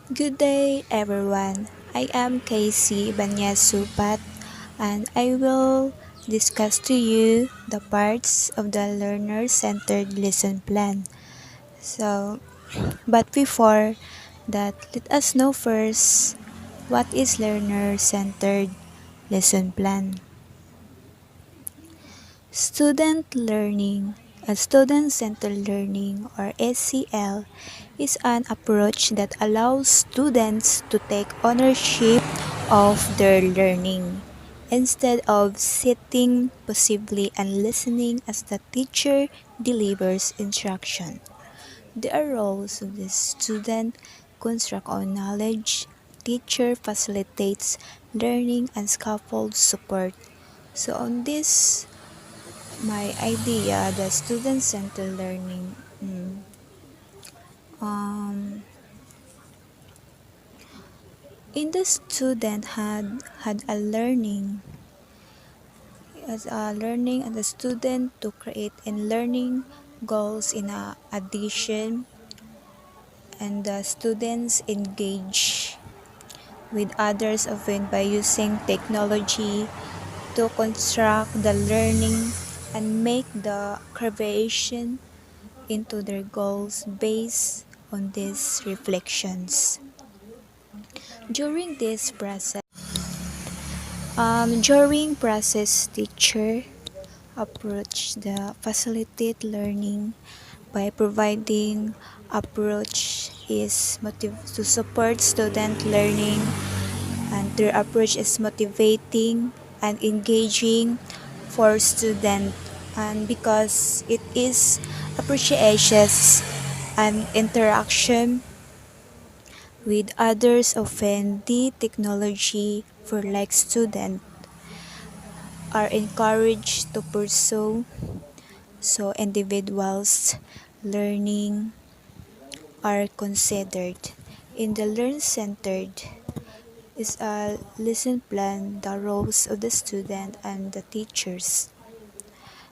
Good day, everyone. I am Casey Banyas Supat, and I will discuss to you the parts of the learner-centered lesson plan. But before that, let us know first what is learner-centered lesson plan. Student learning, a student-centered learning or SCL, is an approach that allows students to take ownership of their learning instead of sitting passively and listening as the teacher delivers instruction. The roles of the student construct on knowledge, teacher facilitates learning and scaffolds support. So on this my idea, the student-centered learning, um, in the student had a learning as a learning and the student to create and learning goals in a addition, and the students engage with others often by using technology to construct the learning and make the creation into their goals based on these reflections. During this process, teacher approach the facilitate learning by providing approach is to support student learning, and their approach is motivating and engaging for student, and because it is appreciates and interaction with others often the technology for like students are encouraged to pursue, so individuals learning are considered. In the learn-centered is a lesson plan the roles of the student and the teachers.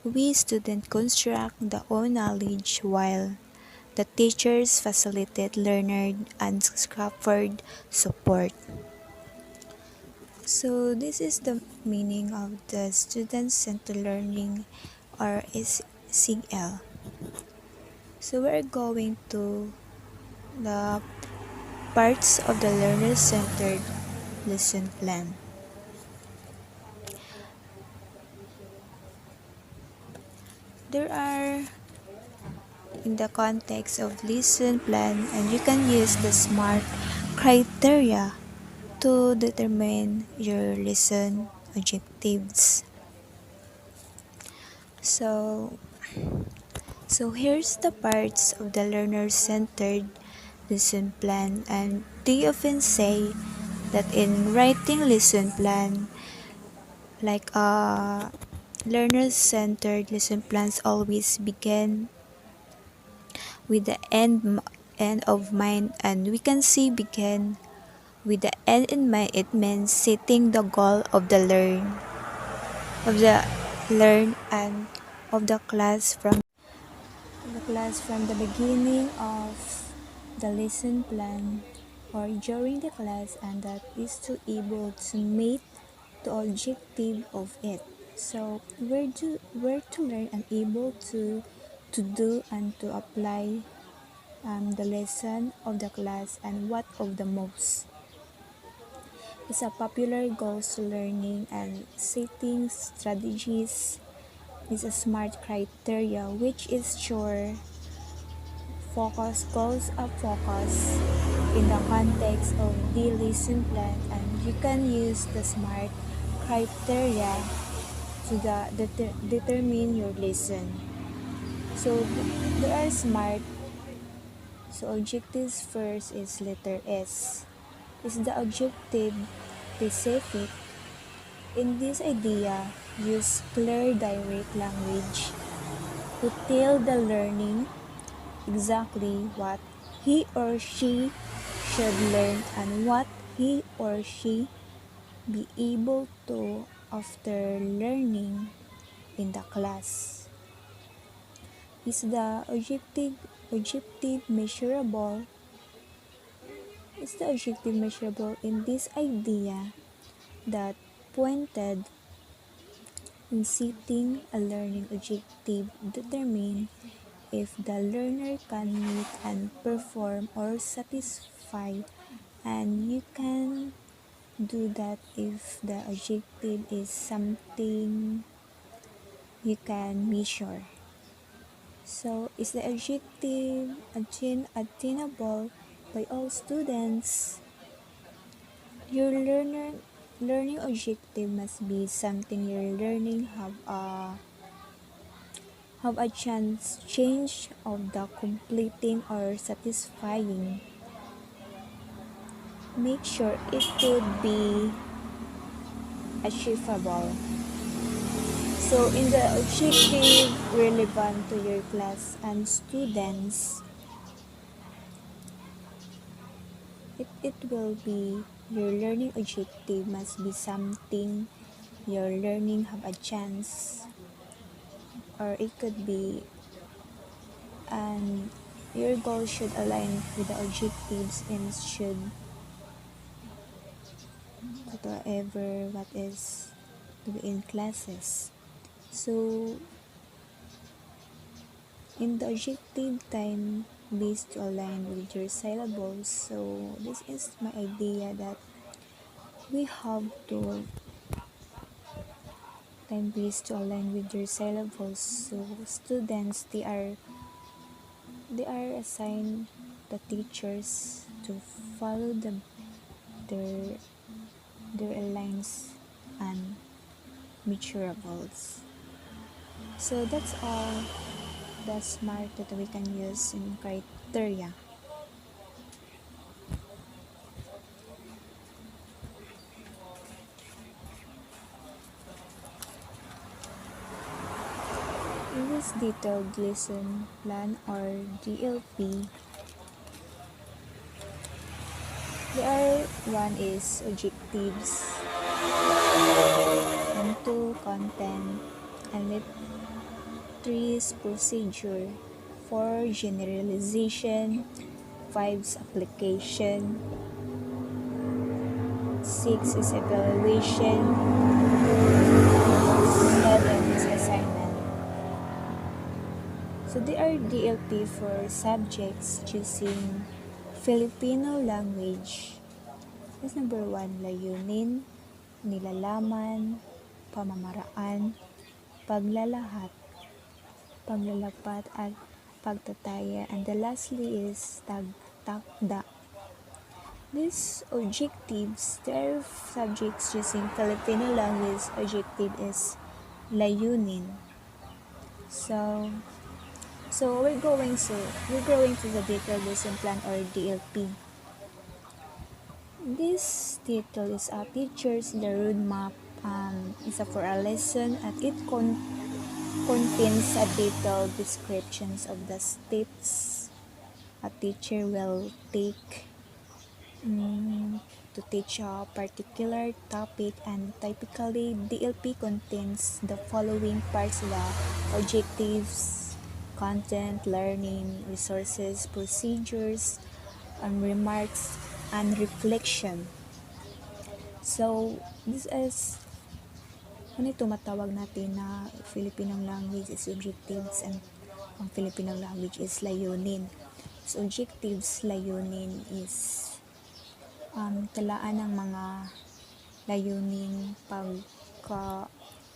We students construct the own knowledge while the teachers facilitate learner and scaffold support. So this is the meaning of the student-centered learning or SCL. So we're going to the parts of the learner-centered lesson plan. There are in the context of lesson plan, and you can use the SMART criteria to determine your lesson objectives. So So here's the parts of the learner-centered lesson plan, and they often say that in writing lesson plan, like learner-centered lesson plans always begin with the end of mind, and we can see begin with the end in mind. It means setting the goal of the learn and of the class from the beginning of the lesson plan or during the class, and that is to able to meet the objective of it. So where to learn and able to do and to apply the lesson of the class, and what of the most is a popular goals to learning and setting strategies is a SMART criteria, which is sure focus goals of focus in the context of the lesson plan, and you can use the SMART criteria to determine your lesson. So there are SMART. So objectives first is letter S. Is the objective specific? In this idea, use clear direct language to tell the learning exactly what he or she should learn and what he or she be able to after learning in the class. Is the objective measurable? is the objective measurable in this idea that pointed in setting a learning objective determine if the learner can meet and perform or satisfy, and you can do that if the objective is something you can measure. So, is the objective attainable by all students? Your learning objective must be something your learning have a chance of the completing or satisfying. Make sure it could be achievable. So, in the objective relevant to your class and students, it will be your learning objective must be something your learning have a chance, or it could be, and your goal should align with the objectives and should whatever what is to be in classes. So in the objective time based to align with your syllables, so this is my idea that we have to time based to align with your syllables. So students they are assigned the teachers to follow their their aligns and measurables. So that's all the SMART that we can use in criteria. In this detailed lesson plan or DLP, there are one is objectives, and two content, and three is procedure, 4 generalization, 5 is application, 6 is evaluation, 7 is assignment. So they are DLP for subjects choosing Filipino language. That's number 1, layunin, nilalaman, pamamaraan, paglalahat, paglalapat at pagtataya, and the lastly is takda. These objectives, there are subjects using Filipino language. Objective is layunin. So we're going to the detailed lesson plan or DLP. This detail is a teacher's the roadmap. Is for a lesson, and it contains a detailed descriptions of the steps a teacher will take to teach a particular topic, and typically DLP contains the following parts: the objectives, content, learning, resources, procedures, remarks, and reflection. So this is ito matawag natin na Filipino language is objectives, and ang Filipino language is layunin. So objectives, layunin is talaan ng mga layunin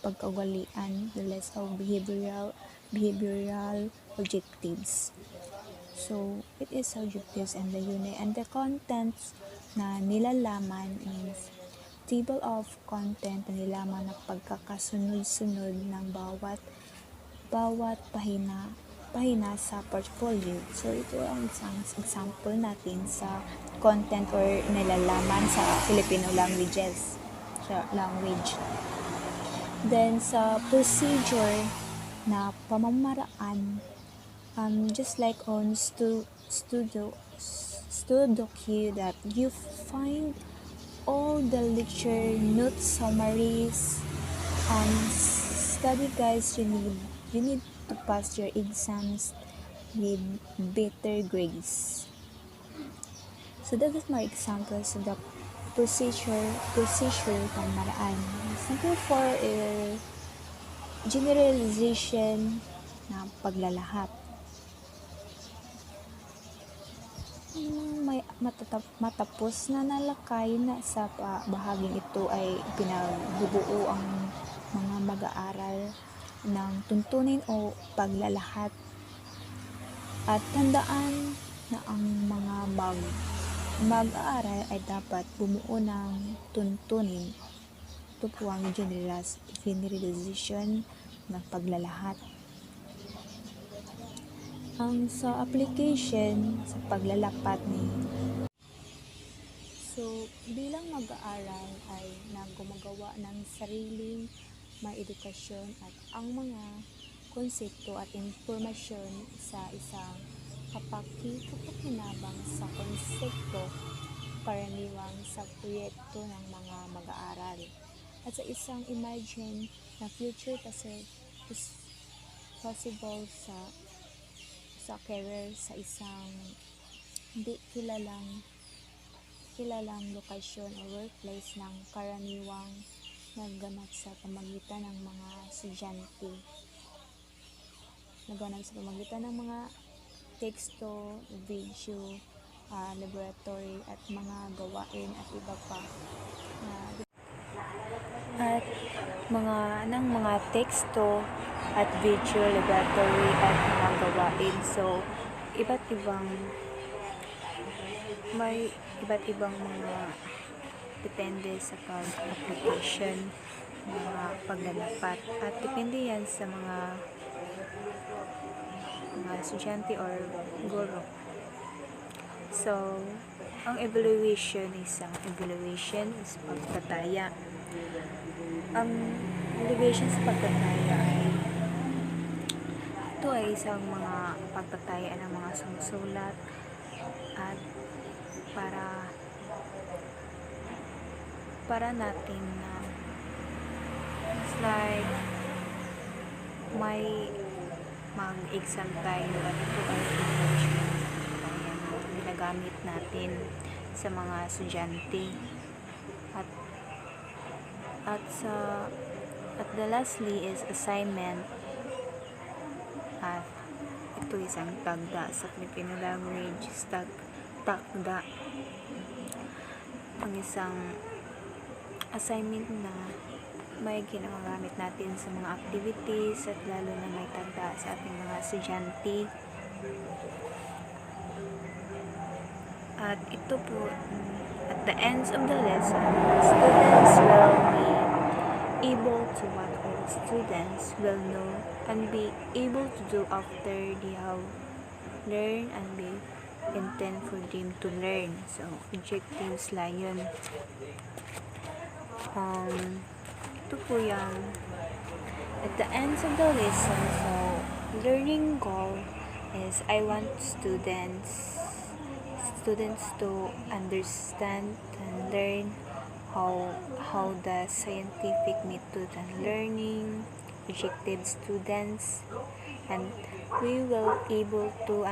pagkawalian, the list of behavioral objectives. So it is objectives and layunin, and the contents na nilalaman is table of content na nilaman na pagkakasunod-sunod ng bawat pahina sa portfolio. So ito ang example natin sa content or nilalaman sa Filipino language. Then sa procedure na pamamaraan, just like on Studio Q, that you find all the lecture notes, summaries, study guides you need to pass your exams with better grades. So that is more examples of the procedure pamaraan. Example 4 is generalization na paglalahap. May matapos na nalakay na sa bahaging ito ay pinagbubuo ang mga mag-aaral ng tuntunin o paglalahat. At tandaan na ang mga mag-aaral ay dapat bumuo ng tuntunin. Ito po ang generalization ng paglalahat. Ang sa application sa paglalapat ni bilang mag-aaral ay gumagawa ng sariling may edukasyon at ang mga konsepto at impormasyon sa isang kapakipakinabang sa konsepto karaniwang sa proyekto ng mga mag-aaral at sa isang imagine na future possible sa career sa isang hindi kilalang lokasyon o workplace ng karaniwang naganap sa pamagitan ng mga estudyante. Naganap sa pamagitan ng mga teksto, video, laboratory at mga gawain at iba pa. At mga teksto at video, laboratory at mga gawain. So, may iba't ibang mga depende sa pag-application, mga paglalapat at depende yan sa mga estudyante or guro. So, ang evaluation is pagtataya. Ang evaluation sa pagtataya ay isang mga pagtataya ng mga sumusulat at para natin na it's like may mag-exam tayo at ito ay evaluation ginagamit natin sa mga estudyante at the lastly is assignment at ito isang tagda sa Filipino language tagda ang isang assignment na may ginagamit natin sa mga activities at lalo na may tagda sa ating mga estudyante. At ito po, at the end of the lesson, students will be able to what all students will know and be able to do after they have learned and be intend for them to learn. So, objectives lang yun. Ito po yung at the end of the lesson. So, learning goal is I want students to understand and learn how the scientific method and learning objective students, and we will able to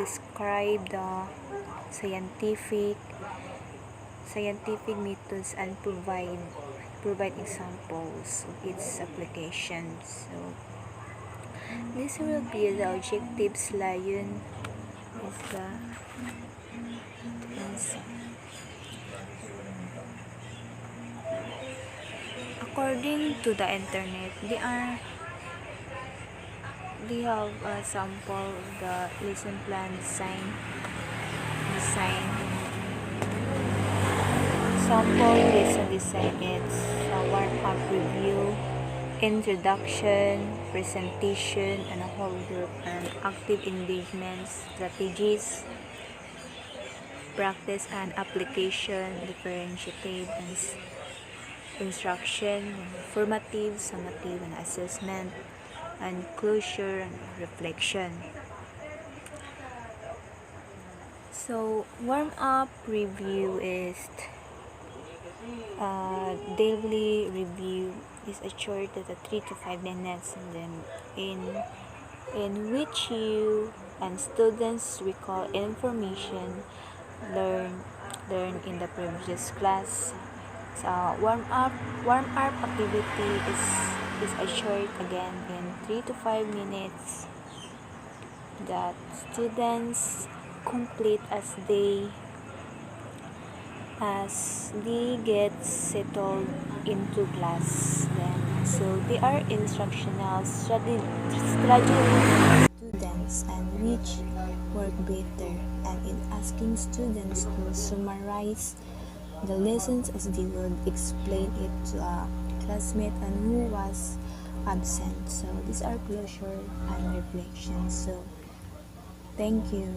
describe the scientific methods and provide examples of its applications. So this will be the objectives layon is the according to the internet, they have a sample of the lesson plan design sample lesson design. It's a warm-up review, introduction, presentation, and a whole group and active engagement strategies, practice and application, differentiative and instruction, formative, summative, and assessment, and closure and reflection. So, warm-up review is daily review is a short at 3 to 5 minutes, and then in which you and students recall information learned in the previous class. So warm up activity is a short again in 3 to 5 minutes that students complete as they get settled into class. Then, so they are instructional strategies students and which work better, and in asking students to summarize the lessons as they would explain it to a classmate and who was absent. So these are closure and reflection. So thank you.